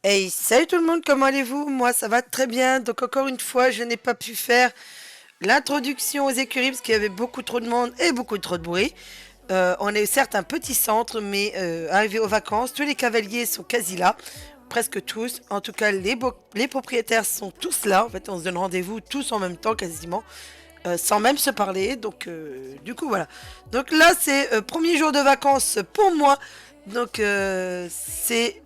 Hey, salut tout le monde, comment allez-vous? Moi, ça va très bien. Donc, encore une fois, je n'ai pas pu faire l'introduction aux écuries parce qu'il y avait beaucoup trop de monde et beaucoup trop de bruit. On est certes un petit centre, mais arrivé aux vacances, tous les cavaliers sont quasi là, presque tous. En tout cas, les propriétaires sont tous là. En fait, on se donne rendez-vous tous en même temps, quasiment, sans même se parler. Donc, du coup, voilà. Donc là, c'est premier jour de vacances pour moi. Donc, c'est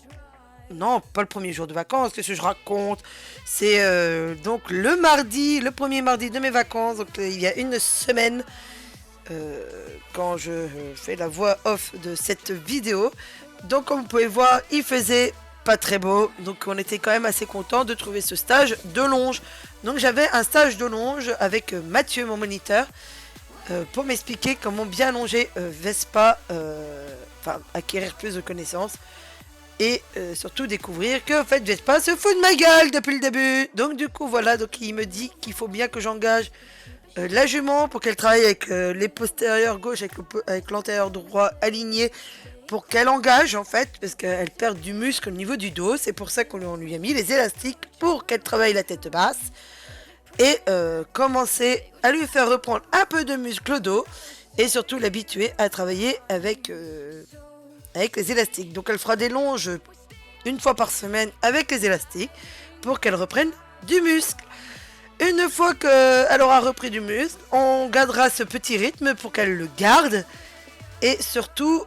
non, pas le premier jour de vacances, qu'est-ce que je raconte? C'est donc le mardi, le premier mardi de mes vacances, donc il y a une semaine, euh, quand je fais la voix off de cette vidéo. Donc comme vous pouvez voir, il faisait pas très beau, donc on était quand même assez content de trouver ce stage de longe. Donc j'avais un stage de longe avec Mathieu, mon moniteur, pour m'expliquer comment bien longer Vespa, enfin acquérir plus de connaissances et surtout découvrir que en fait Vespa se fout de ma gueule depuis le début. Donc du coup voilà, donc il me dit qu'il faut bien que j'engage la jument pour qu'elle travaille avec les postérieurs gauche avec l'antérieur droit aligné pour qu'elle engage en fait parce qu'elle perd du muscle au niveau du dos. C'est pour ça qu'on lui a mis les élastiques pour qu'elle travaille la tête basse et commencer à lui faire reprendre un peu de muscle au dos et surtout l'habituer à travailler avec les élastiques. Donc elle fera des longes une fois par semaine avec les élastiques pour qu'elle reprenne du muscle. Une fois qu'elle aura repris du muscle, on gardera ce petit rythme pour qu'elle le garde et surtout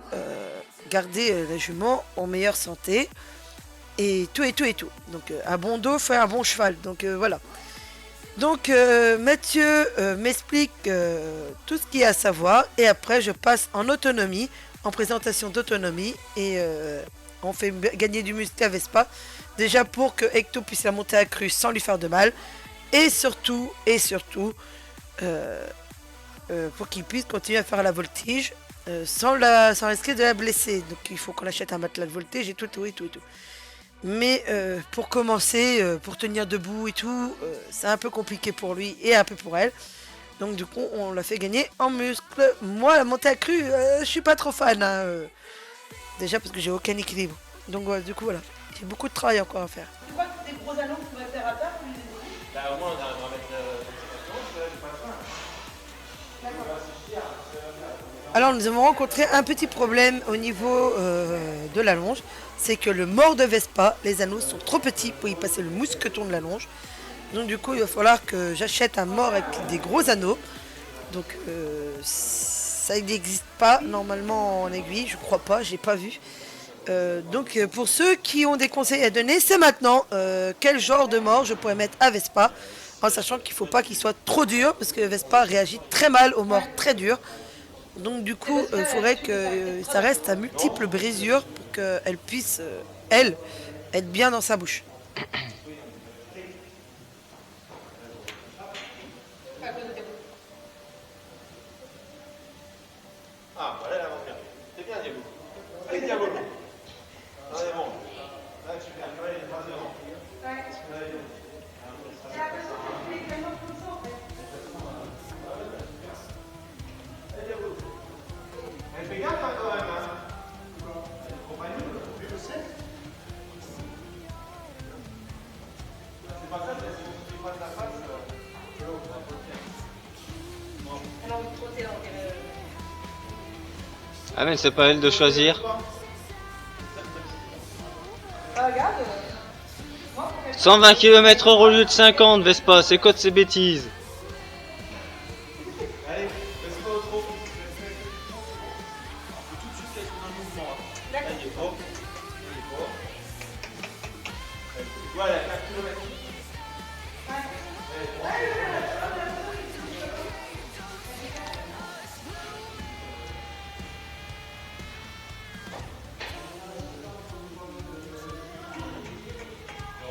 garder la jument en meilleure santé et tout et tout et tout. Donc un bon dos fait un bon cheval. Donc voilà. Donc Mathieu m'explique tout ce qu'il y a à savoir et après je passe en autonomie, en présentation d'autonomie et on fait gagner du muscle à Vespa. Déjà pour que Hecto puisse la monter à crue sans lui faire de mal et surtout euh, pour qu'il puisse continuer à faire la voltige sans risquer de la blesser. Donc il faut qu'on achète un matelas de voltige et tout, tout, et tout, et tout. Mais pour commencer, pour tenir debout et tout, c'est un peu compliqué pour lui et un peu pour elle. Donc du coup, on l'a fait gagner en muscle. Moi, la montée à crue, je suis pas trop fan. Hein, déjà parce que j'ai aucun équilibre. Donc du coup, voilà. J'ai beaucoup de travail encore à faire. Tu crois que c'est des gros anneaux que tu pourrais faire à table ou des autres? Bah, au moins, on arrivera à mettre j'ai pas faim. Alors nous avons rencontré un petit problème au niveau de la longe. C'est que le mort de Vespa, les anneaux sont trop petits pour y passer le mousqueton de la longe. Donc du coup, il va falloir que j'achète un mort avec des gros anneaux. Donc ça n'existe pas normalement en aiguille, je crois pas, j'ai pas vu. Donc pour ceux qui ont des conseils à donner, c'est maintenant quel genre de mort je pourrais mettre à Vespa, en sachant qu'il ne faut pas qu'il soit trop dur, parce que Vespa réagit très mal aux morts très durs. Donc du coup, il faudrait que ça reste à multiples brisures pour qu'elle puisse, elle, être bien dans sa bouche. Ah, voilà, là, bien. C'est bien, Diego. C'est Diego. On est bon. Là, tu viens. Allez, pas devant. Elle fait gaffe hein, quand même. Hein. Compagnon, je sais. C'est pas ça, mais si tu fais pas de la face, tu vas au point pour le faire. Ah mais c'est pas elle de choisir. 120 km/h au lieu de 50, Vespa, c'est quoi de ces bêtises? Allez, vas-y pas au trop. Tout de suite, laisse un mouvement. Là, il est fort. Il est fort. Voilà, 4 km.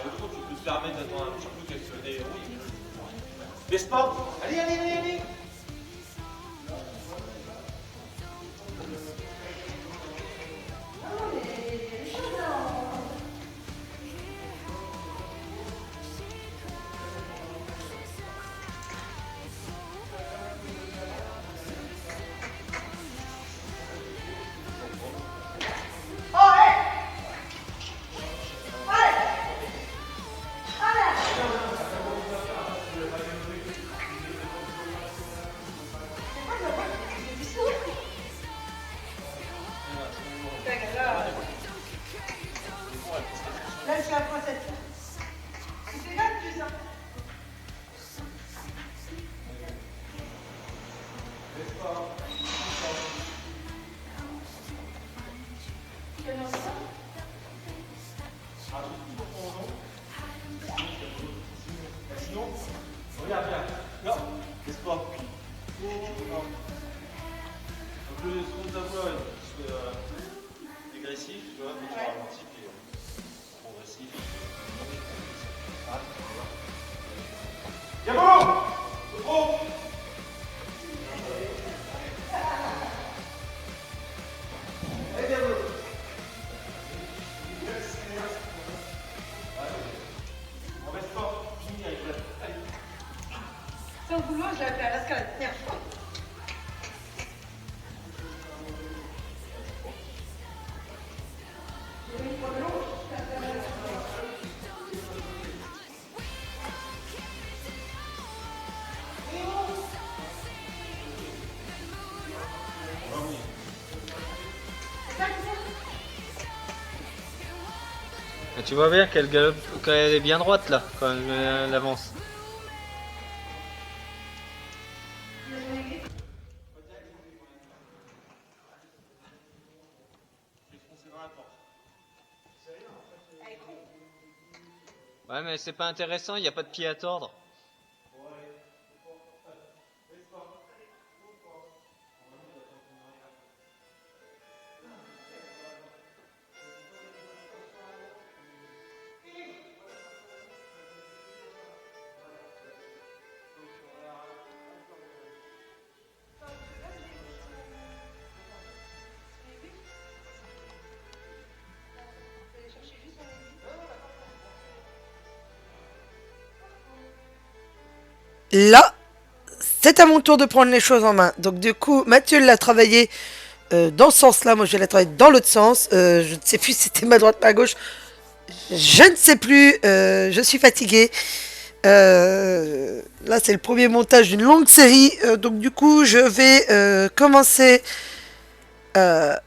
Tu peux te permettre d'attendre un petit peu qu'elle se déroule. Vespa, allez, allez, allez, allez. c'est la princesse. C'est là que tu sors. Sinon, regarde bien. Non, laisse pas. Donc le son de ta voix, il soit dégressif, tu vois, mais tu ralentis, puis progressif. Y'a bon! Trop! Allez, Diablo! On reste fort, fini avec la... Allez. Sans vouloir, je l'ai appelé Alaska la dernière fois. Et tu vois bien qu'elle galope, qu'elle est bien droite là, quand elle avance. Ouais, mais c'est pas intéressant, il n'y a pas de pied à tordre. Là, c'est à mon tour de prendre les choses en main. Donc du coup, Mathieu l'a travaillé dans ce sens-là. Moi, je vais la travailler dans l'autre sens. Je ne sais plus si c'était ma droite, ma gauche. Je ne sais plus. Je suis fatiguée. Là, c'est le premier montage d'une longue série. Donc du coup, je vais commencer à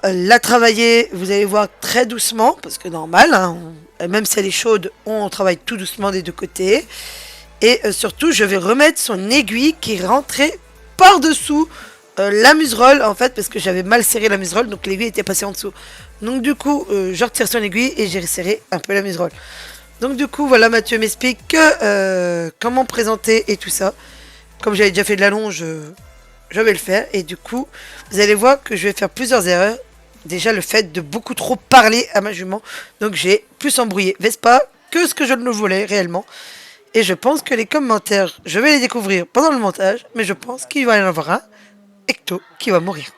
la travailler. Vous allez voir très doucement, parce que normal, hein, même si elle est chaude, on travaille tout doucement des deux côtés. Et surtout, je vais remettre son aiguille qui est rentrée par-dessous la muserolle, en fait, parce que j'avais mal serré la muserolle, donc l'aiguille était passée en dessous. Donc du coup, je retire son aiguille et j'ai resserré un peu la muserolle. Donc du coup, voilà, Mathieu m'explique comment présenter et tout ça. Comme j'avais déjà fait de la longe, je vais le faire. Et du coup, vous allez voir que je vais faire plusieurs erreurs. Déjà, le fait de beaucoup trop parler à ma jument. Donc j'ai plus embrouillé Vespa que ce que je ne le voulais réellement. Et je pense que les commentaires, je vais les découvrir pendant le montage, mais je pense qu'il va y en avoir un, Ecto, qui va mourir.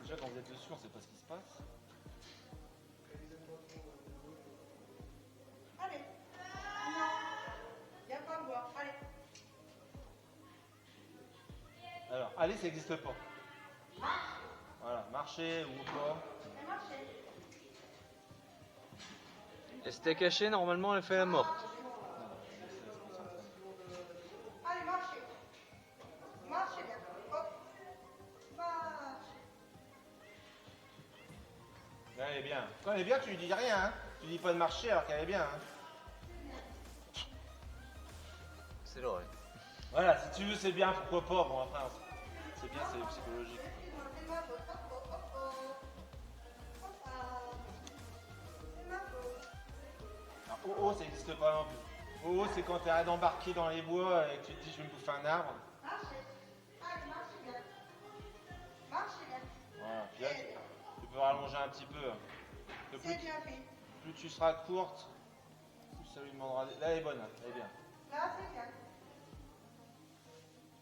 Déjà, quand vous êtes dessus, on sait pas ce qui se passe. Allez, non, il n'y a pas à boire, allez. Alors, allez, ça n'existe pas. Voilà, marcher ou pas. Et c'était caché, normalement elle fait la morte. Allez, marchez. Marchez bien. Hop. Marchez. Là, elle est bien. Quand elle est bien, tu lui dis rien. Hein. Tu dis pas de marcher alors qu'elle est bien. Hein. C'est l'oreille. Voilà, si tu veux, c'est bien, pourquoi pas. Bon, après, c'est bien, c'est psychologique. Alors, oh, ça n'existe pas non plus. Oh, c'est quand tu arrêtes d'embarquer dans les bois et que tu te dis je vais me bouffer un arbre. Marchez. Allez, marchez bien. Marchez bien. Voilà, puis là, tu peux rallonger un petit peu. C'est bien fait. Plus tu seras courte, plus ça lui demandera. Là, elle est bonne, elle est bien. Là, c'est bien.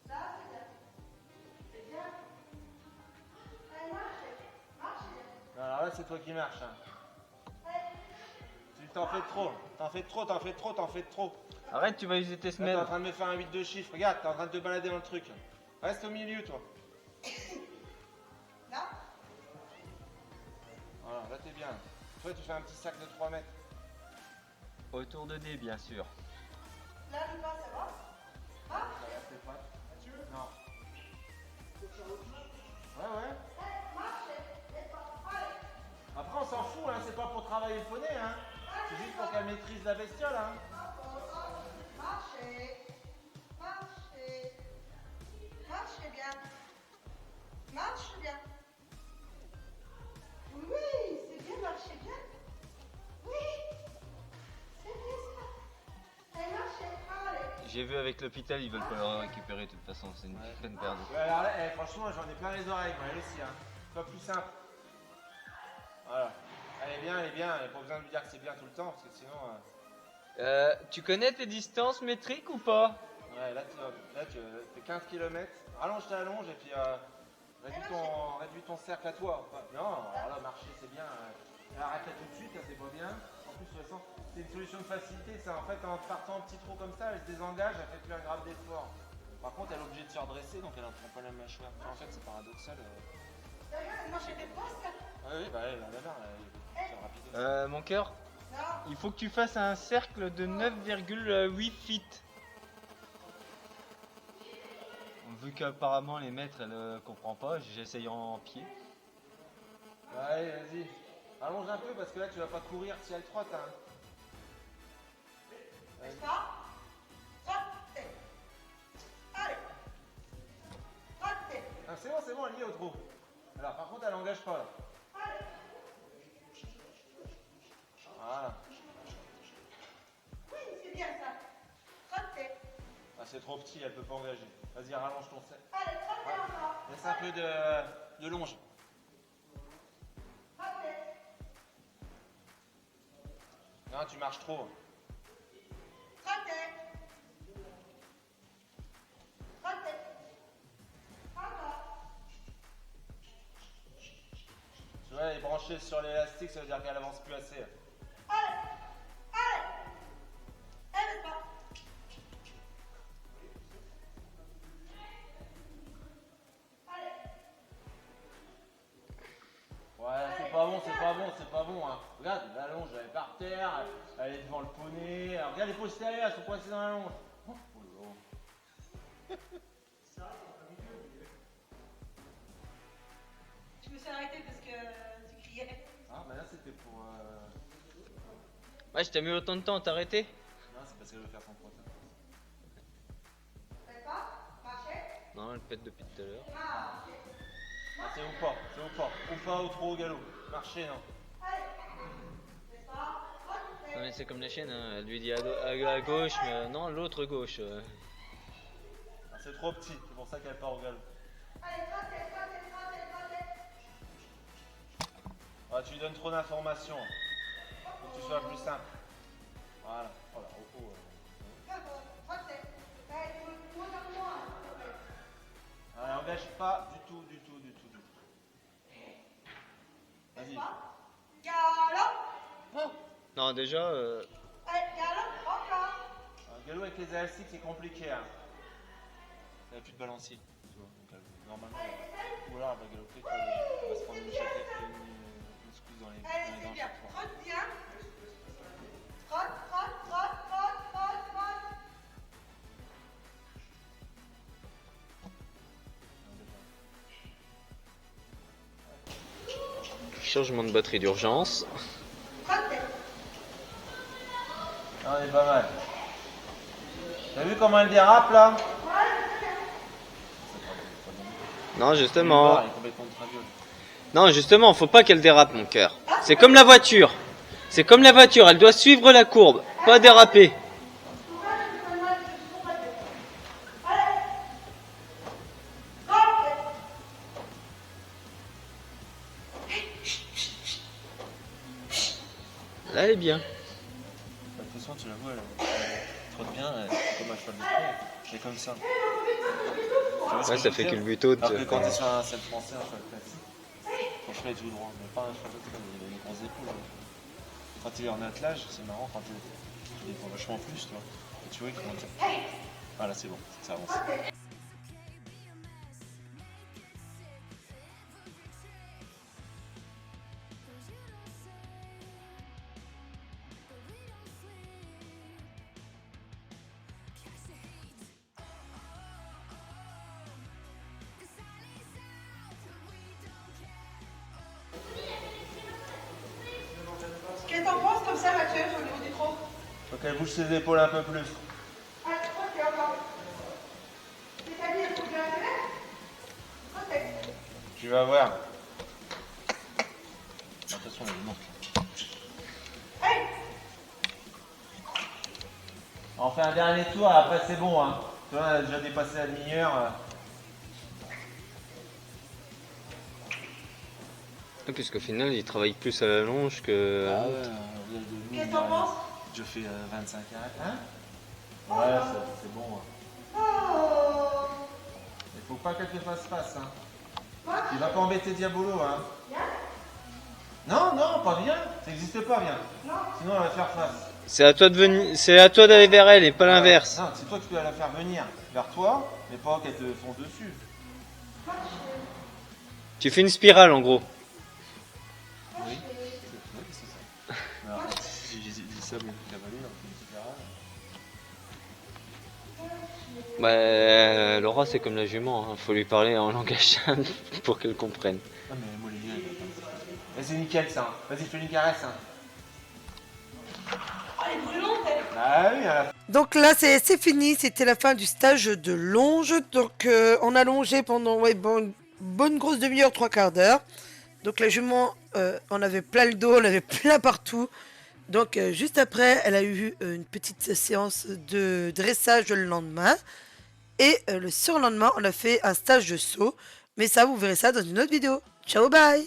Là, c'est bien. C'est bien. Allez, marchez. Marchez bien. Alors là, c'est toi qui marches. Hein. Tu t'en fais trop. T'en fais trop, t'en fais trop, t'en fais trop. Arrête, tu vas user tes Là, t'es semelles. en train de me faire un 8 de chiffre. Regarde, t'es en train de te balader dans le truc. Reste au milieu, toi. Là. Voilà, là, t'es bien. Toi, tu fais un petit sac de 3 mètres. Autour de D, bien sûr. Là, je passe, ça va. C'est pas. Non. maîtrise de la bestiole, hein. Marchez. Marchez. Marchez bien. Marche bien. Oui, c'est bien, marchez bien. Oui, c'est bien ça. Allez, marchez, allez. J'ai vu avec l'hôpital, ils veulent pas le récupérer de toute façon, c'est une peine perdue. Ouais, alors là, franchement, j'en ai plein les oreilles, moi, elle aussi, hein. Pas plus simple. Voilà. Elle est bien, elle est bien. Il n'y a pas besoin de lui dire que c'est bien tout le temps, parce que sinon... Tu connais tes distances métriques ou pas? Ouais, là, tu fais 15 km. Rallonge ta allonge et puis réduis ton cercle à toi. Enfin, non, alors là, marcher, c'est bien. Arrête-la tout de suite, ça, c'est pas bien. En plus, de toute façon, c'est une solution de facilité. Ça, en fait, en partant en petit trot comme ça, elle se désengage, elle fait plus un grave d'effort. Par contre, elle est obligée de se redresser, donc elle a un problème mâchoire. En fait, c'est paradoxal. Regarde, moi, je fais pas ça. Oui, bah, elle en a marre, c'est rapide. Mon cœur, Non. il faut que tu fasses un cercle de 9,8 feet. Vu qu'apparemment les maîtres elle comprend pas, j'essaye en pied. Allez, vas-y. Allonge un peu parce que là, tu vas pas courir si elle trotte. Hein. N'est-ce pas? Trottez. Allez. Trottez. Ah, c'est bon, elle y est au trot. Alors, par contre, elle n'engage pas là. Allez. Voilà. Oui, c'est bien ça. Trottez. Ah, c'est trop petit, elle peut pas engager. Vas-y, rallonge ton cercle. Allez, trottez encore. Laisse un peu de longe. Trottez. Non, tu marches trop. Trottez. Trottez. Encore. Tu vois, elle est branchée sur l'élastique, ça veut dire qu'elle avance plus assez. Allez. Allez. Elle n'est pas. Allez. Ouais, c'est pas bon, c'est pas bon, c'est pas bon. Hein. Regarde, la longe, elle est par terre, elle est devant le poney. Alors, regarde les postérieurs, elles sont coincées dans la longe. Oh, là. Je me suis arrêtée parce que tu criais. Ah, bah là, c'était pour. Ouais, je t'ai mis autant de temps, t'as arrêté? Non, c'est parce qu'elle veut faire son protéin. Faites pas. Marchez. Non, elle pète depuis tout à l'heure. Marchez. Ah, c'est ou pas, c'est ou pas. Ou pas, ou trop au galop. Marcher, non. Allez. N'est-ce pas? Trottez. Non mais c'est comme la chienne, hein. Elle lui dit à gauche, mais non, l'autre gauche. Ah, c'est trop petit, c'est pour ça qu'elle part au galop. Allez, trottez, trottez, trottez, trottez. Ah, tu lui donnes trop d'informations. Faut que tu sois plus simple. Voilà. Voilà. Trottez. Allez, moins en moins. Elle n'engage pas du tout, du tout, du tout, du tout. Vas-y. Galop. Non, déjà, Allez, galop, encore. Un galop avec les élastiques, c'est compliqué. Hein. Elle n'a plus de balancier. Tu vois, donc normalement, ou alors elle va galoper, elle va se prendre une châtaigne, une secousse dans les Allez, c'est dents bien. chaque fois. Trotte bien. Trotte, trotte, trotte, trotte, trotte, trotte. changement de batterie d'urgence. Trottez. Ah, elle est pas mal. T'as vu comment elle dérape là? Non, justement. Elle est complètement traviole. Non, justement, faut pas qu'elle dérape, mon cœur. C'est comme la voiture. C'est comme la voiture, elle doit suivre la courbe, pas déraper. Là, elle est bien. De toute façon, tu la vois, elle trotte bien, c'est comme un cheval de trait. Elle est comme ça. Ouais, ça fait culbuto. Alors que quand tu es sur un selle français, un cheval classique, ton cheval est tout droit, mais pas un cheval de trait, il a des grosses épaules. Quand il est en attelage, c'est marrant, quand il est vachement plus, toi. Et tu vois, il commence à... Ah là, c'est bon, ça avance. Qu'est-ce que t'en penses comme ça, Mathieu, au niveau du trot? qu'elle bouge ses épaules un peu plus. Ah, ok, encore. C'est-à-dire, il faut que je la lève. Ok. Tu vas voir. Attention, il manque. Hey. On fait un dernier tour, après c'est bon. Hein. Tu vois, on a déjà dépassé la demi-heure. Puisqu'au final, il travaille plus à la longe que... Ah ouais, Qu'est-ce que t'en penses? je fais 25 arrêts. Hein? Ouais, c'est bon. Hein. Oh. Il faut pas qu'elle te fasse face. Hein. Tu vas pas embêter Diabolo. Hein. Non, non, pas bien. Ça n'existe pas bien. Sinon, elle va te faire face. C'est à toi de venir, c'est à toi d'aller vers elle et pas l'inverse. Non, c'est toi qui dois la faire venir vers toi, mais pas qu'elle te fonce dessus. Tu fais une spirale en gros. Oui, c'est ça. Alors, j'ai dit ça, mais Cavalier, on fait une spirale. Bah, Laura c'est comme la jument, hein. Faut lui parler en langage simple pour qu'elle comprenne. Ah, mais moi, les gars, c'est nickel ça. Vas-y, fais une caresse. Hein. Ah oui, à la fin. Donc là, c'est fini. C'était la fin du stage de longe. Donc, on a longé pendant une bonne grosse demi-heure, 3/4 d'heure. Donc, la jument, on avait plein le dos, on avait plein partout. Donc, juste après, elle a eu une petite séance de dressage le lendemain. Et le surlendemain, on a fait un stage de saut. Mais ça, vous verrez ça dans une autre vidéo. Ciao, bye!